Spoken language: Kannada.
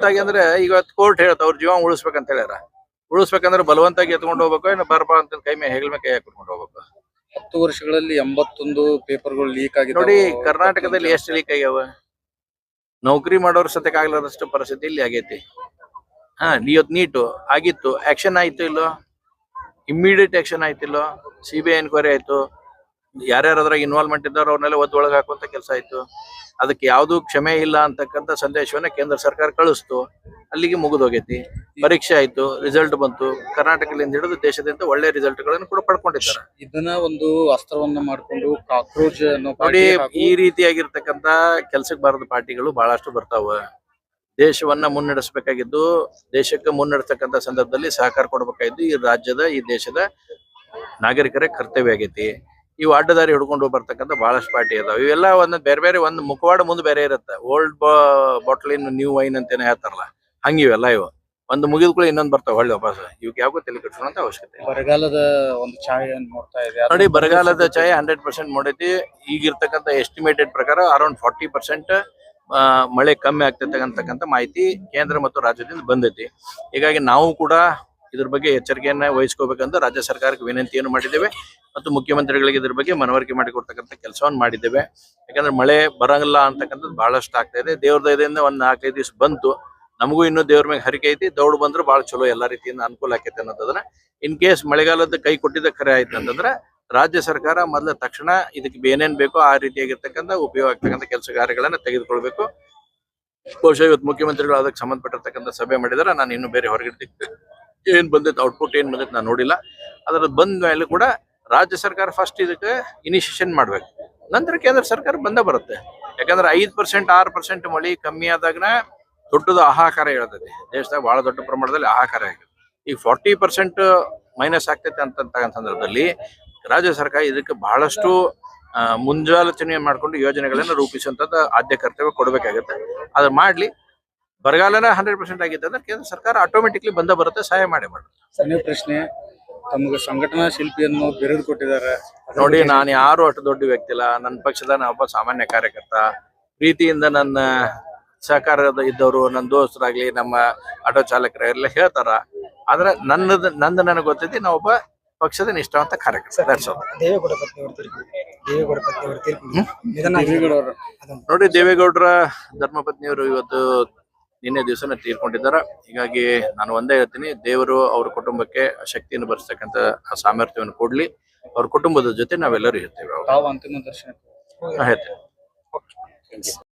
ಬಲವಂತಾಗಿ ಅಂದ್ರೆ ಈಗ ಕೋರ್ಟ್ ಹೇಳುತ್ತೆ ಅವ್ರ ಜೀವ ಉಳಿಸ್ಬೇಕಂತ ಹೇಳ್ಯಾರ. ಉಳಿಸ್ಬೇಕಂದ್ರೆ ಬಲವಂತಾಗಿ ಎತ್ಕೊಂಡು ಹೋಗ್ಬೇಕು, ಏನು ಬರಬ ಅಂತ ಕೈ ಮೇಲೆ ಹೆಗಲ ಮೇಲೆ ಕೈ ಹಾಕೊಂಡು ಹೋಗ್ಬೇಕು. 10 ವರ್ಷಗಳಲ್ಲಿ 81 ಪೇಪರ್ಗಳು ಲೀಕ್ ಆಗಿದೆ. ನೋಡಿ ಕರ್ನಾಟಕದಲ್ಲಿ ಎಷ್ಟು ಲೀಕ್ ಆಗ್ಯಾವ. ನೌಕರಿ ಮಾಡೋರ್ ಸತ್ಯಕ್ಕೆ ಆಗ್ಲಾರದಷ್ಟು ಪರಿಸ್ಥಿತಿ ಇಲ್ಲಿ ಆಗೈತಿ. ಇವತ್ತು ನೀಟು ಆಗಿತ್ತು, ಆಕ್ಷನ್ ಆಯ್ತು ಇಲ್ಲೋ? ಇಮ್ಮಿಡಿಯೇಟ್ ಆಕ್ಷನ್ ಆಯ್ತಿಲ್ಲೋ? CBI ಎನ್ಕ್ವೈರಿ ಆಯ್ತು, ಯಾರ್ಯಾರು ಅದ್ರಾಗ ಇನ್ವಾಲ್ವ್ಮೆಂಟ್ ಇದ್ದಾರೋ ಅವ್ರನ್ನೆಲ್ಲ ಒಳಗೆ ಹಾಕುವಂತ ಕೆಲಸ ಆಯ್ತು. ಅದಕ್ಕೆ ಯಾವ್ದು ಕ್ಷಮೆ ಇಲ್ಲ ಅಂತಕ್ಕಂಥ ಸಂದೇಶವನ್ನ ಕೇಂದ್ರ ಸರ್ಕಾರ ಕಳಿಸ್ತು. ಅಲ್ಲಿಗೆ ಮುಗಿದೋಗೈತಿ. ಪರೀಕ್ಷೆ ಆಯ್ತು, ರಿಸಲ್ಟ್ ಬಂತು. ಕರ್ನಾಟಕದಿಂದ ಹಿಡಿದು ದೇಶದಿಂದ ಒಳ್ಳೆ ರಿಸಲ್ಟ್ ಗಳನ್ನು ಕೂಡ ಪಡ್ಕೊಂಡಿದ್ದಾರೆ. ಇದನ್ನ ಒಂದು ಅಸ್ತ್ರವನ್ನ ಮಾಡ್ಕೊಂಡು ಕಾಕ್ರೋಚ್ ನೋಡಿ, ಈ ರೀತಿಯಾಗಿರ್ತಕ್ಕಂತ ಕೆಲ್ಸಕ್ಕೆ ಬಾರದ ಪಾರ್ಟಿಗಳು ಬಹಳಷ್ಟು ಬರ್ತಾವ. ದೇಶವನ್ನ ಮುನ್ನಡೆಸಬೇಕಾಗಿದ್ದು, ದೇಶಕ್ಕೆ ಮುನ್ನಡೆಸತಕ್ಕಂತ ಸಂದರ್ಭದಲ್ಲಿ ಸಹಕಾರ ಕೊಡಬೇಕಾಗಿದ್ದು ಈ ರಾಜ್ಯದ, ಈ ದೇಶದ ನಾಗರಿಕರ ಕರ್ತವ್ಯ ಆಗೈತಿ. ಇವು ಅಡ್ಡದಾರಿ ಹಿಡ್ಕೊಂಡು ಬರ್ತಕ್ಕಂಥ ಬಹಳಷ್ಟು ಪಾರ್ಟಿ ಅದಾವ. ಇವೆಲ್ಲ ಒಂದು ಬೇರೆ ಬೇರೆ, ಒಂದು ಮುಖವಾಡ ಮುಂದೆ ಬೇರೆ ಇರುತ್ತೆ. ಓಲ್ಡ್ ಬಾಟಲ್ ಇನ್ ನ್ಯೂ ವೈನ್ ಅಂತೇನೆ ಹೇಳ್ತಾರಲ್ಲ, ಹಂಗಿವೆಲ್ಲ ಇವು. ಒಂದು ಮುಗಿದ ಕೂಡ ಇನ್ನೊಂದು ಬರ್ತಾವ ಹೊಳ್ಳಿ ವಾಪಸ್. ಇವಕ್ಕೆ ಯಾಕೋ ತಲೆ ಕಟ್ಸೋಂತ ಅವಶ್ಯಕತೆ. ಬರಗಾಲದ ಒಂದು ಛಾಯೆ ನೋಡ್ತಾ ಇದೆ. ನೋಡಿ, ಬರಗಾಲದ ಛಾಯೆ 100% ಮಾಡೈತಿ. ಈಗಿರ್ತಕ್ಕಂಥ ಎಸ್ಟಿಮೇಟೆಡ್ ಪ್ರಕಾರ ಅರೌಂಡ್ 40% ಮಳೆ ಕಮ್ಮಿ ಆಗ್ತೈತೆ ಅಂತಕ್ಕಂಥ ಮಾಹಿತಿ ಕೇಂದ್ರ ಮತ್ತು ರಾಜ್ಯದಿಂದ ಬಂದೈತಿ. ಹೀಗಾಗಿ ನಾವು ಕೂಡ ಇದ್ರ ಬಗ್ಗೆ ಎಚ್ಚರಿಕೆಯನ್ನ ವಹಿಸ್ಕೋಬೇಕಂತ ರಾಜ್ಯ ಸರ್ಕಾರಕ್ಕೆ ವಿನಂತಿಯನ್ನು ಮಾಡಿದ್ದೇವೆ ಮತ್ತು ಮುಖ್ಯಮಂತ್ರಿಗಳಿಗೆ ಇದ್ರ ಬಗ್ಗೆ ಮನವರಿಕೆ ಮಾಡಿಕೊಡ್ತಕ್ಕಂಥ ಕೆಲಸವನ್ನು ಮಾಡಿದ್ದೇವೆ. ಯಾಕಂದ್ರೆ ಮಳೆ ಬರಂಗಿಲ್ಲ ಅಂತಕ್ಕಂಥದ್ದು ಬಹಳಷ್ಟು ಆಗ್ತಾ ಇದೆ. ದೇವ್ರ ದಯದಿಂದ ಒಂದು 4-5 ದಿವಸ ಬಂತು. ನಮಗೂ ಇನ್ನೂ ದೇವ್ರ ಮೇಲೆ ಹರಿಕೆ ಐತಿ. ದೌಡ್ ಬಂದ್ರೆ ಬಹಳ ಚಲೋ, ಎಲ್ಲಾ ರೀತಿಯಿಂದ ಅನುಕೂಲ ಆಕೈತೆ ಅನ್ನೋದನ್ನ. ಇನ್ ಕೇಸ್ ಮಳೆಗಾಲದ ಕೈ ಕೊಟ್ಟಿದ್ದ ಖರೆ ಆಯ್ತು ಅಂತಂದ್ರೆ ರಾಜ್ಯ ಸರ್ಕಾರ ಮೊದಲ ತಕ್ಷಣ ಇದಕ್ಕೆ ಏನೇನ್ ಬೇಕೋ ಆ ರೀತಿಯಾಗಿರ್ತಕ್ಕಂಥ ಉಪಯೋಗ ಆಗ್ತಕ್ಕಂಥ ಕೆಲಸ ಕಾರ್ಯಗಳನ್ನ ತೆಗೆದುಕೊಳ್ಬೇಕು. ಬಹುಶಃ ಇವತ್ತು ಮುಖ್ಯಮಂತ್ರಿಗಳು ಅದಕ್ಕೆ ಸಂಬಂಧಪಟ್ಟಿರ್ತಕ್ಕಂಥ ಸಭೆ ಮಾಡಿದಾರೆ. ನಾನು ಇನ್ನು ಬೇರೆ ಹೊರಗಡೆ ಏನ್ ಬಂದೈತೆ, ಔಟ್ಪುಟ್ ಏನ್ ಬಂದೈತೆ ನಾನು ನೋಡಿಲ್ಲ. ಅದ್ರ ಬಂದ ಮೇಲೆ ಕೂಡ ರಾಜ್ಯ ಸರ್ಕಾರ ಫಸ್ಟ್ ಇದಕ್ಕೆ ಇನಿಷಿಯೇಷನ್ ಮಾಡ್ಬೇಕು, ನಂತರ ಕೇಂದ್ರ ಸರ್ಕಾರ ಬಂದ ಬರುತ್ತೆ. ಯಾಕಂದ್ರೆ 5% 6% ಮಳೆ ಕಮ್ಮಿ ಆದಾಗನ ದೊಡ್ಡದು ಹಾಹಾಕಾರ ಹೇಳ್ತೈತಿ. ದೇಶದಾಗ ಬಹಳ ದೊಡ್ಡ ಪ್ರಮಾಣದಲ್ಲಿ ಹಾಹಾಕಾರ ಆಗಿದೆ. ಈಗ 40% ಮೈನಸ್ ಆಗ್ತೈತೆ ಅಂತ ಸಂದರ್ಭದಲ್ಲಿ ರಾಜ್ಯ ಸರ್ಕಾರ ಇದಕ್ಕೆ ಬಹಳಷ್ಟು ಮುಂಜಾಲೋಚನೆ ಮಾಡ್ಕೊಂಡು ಯೋಜನೆಗಳನ್ನ ರೂಪಿಸುವಂತದ್ದು ಆದ್ಯ ಕರ್ತವ್ಯ ಕೊಡಬೇಕಾಗುತ್ತೆ. ಅದ್ರ ಮಾಡ್ಲಿ. ಬರಗಾಲನ 100% ಆಗಿತ್ತು ಅಂದ್ರೆ ಕೇಂದ್ರ ಸರ್ಕಾರ ಆಟೋಮೆಟಿಕ್ಲಿ ಬಂದ ಬರುತ್ತೆ, ಸಹಾಯ ಮಾಡಿ ಮಾಡುತ್ತೆ. ಸಣ್ಣ ಪ್ರಶ್ನೆ, ತಮಗೆ ಸಂಘಟನಾ ಶಿಲ್ಪಿಯನ್ನು ಬಿರುದು ಕೊಟ್ಟಿದ್ದಾರೆ. ನೋಡಿ, ನಾನು ಯಾರು ಅಷ್ಟು ದೊಡ್ಡ ವ್ಯಕ್ತಿ ಇಲ್ಲ. ನನ್ನ ಪಕ್ಷದ ಒಬ್ಬ ಸಾಮಾನ್ಯ ಕಾರ್ಯಕರ್ತ. ಪ್ರೀತಿಯಿಂದ ನನ್ನ ಸಹಕಾರದ ಇದ್ದವರು, ನನ್ನ ದೋಸ್ತರಾಗ್ಲಿ, ನಮ್ಮ ಆಟೋ ಚಾಲಕರೆಲ್ಲ ಹೇಳ್ತಾರ. ಆದ್ರೆ ನಂದು ನನಗೆ ಗೊತ್ತೈತಿ, ನಾ ಒಬ್ಬ ಪಕ್ಷದ ನಿಷ್ಠಾವಂತ ಕಾರ್ಯಕರ್ತ. ನೋಡಿ, ದೇವೇಗೌಡರ ಧರ್ಮಪತ್ನಿಯವರು ಇವತ್ತು ನಿನ್ನೆ ದಿವಸನ ತೀರ್ಕೊಂಡಿದ್ದಾರೆ. ಹೀಗಾಗಿ ನಾನು ಒಂದೇ ಹೇಳ್ತೀನಿ, ದೇವರು ಅವ್ರ ಕುಟುಂಬಕ್ಕೆ ಶಕ್ತಿಯನ್ನು ಬರೆಸ್ತಕ್ಕಂಥ ಸಾಮರ್ಥ್ಯವನ್ನು ಕೊಡ್ಲಿ. ಅವ್ರ ಕುಟುಂಬದ ಜೊತೆ ನಾವೆಲ್ಲರೂ ಇರ್ತೇವೆ. ಅಂತಿಮ ದರ್ಶನ ಹೇಳ್ತೇವೆ.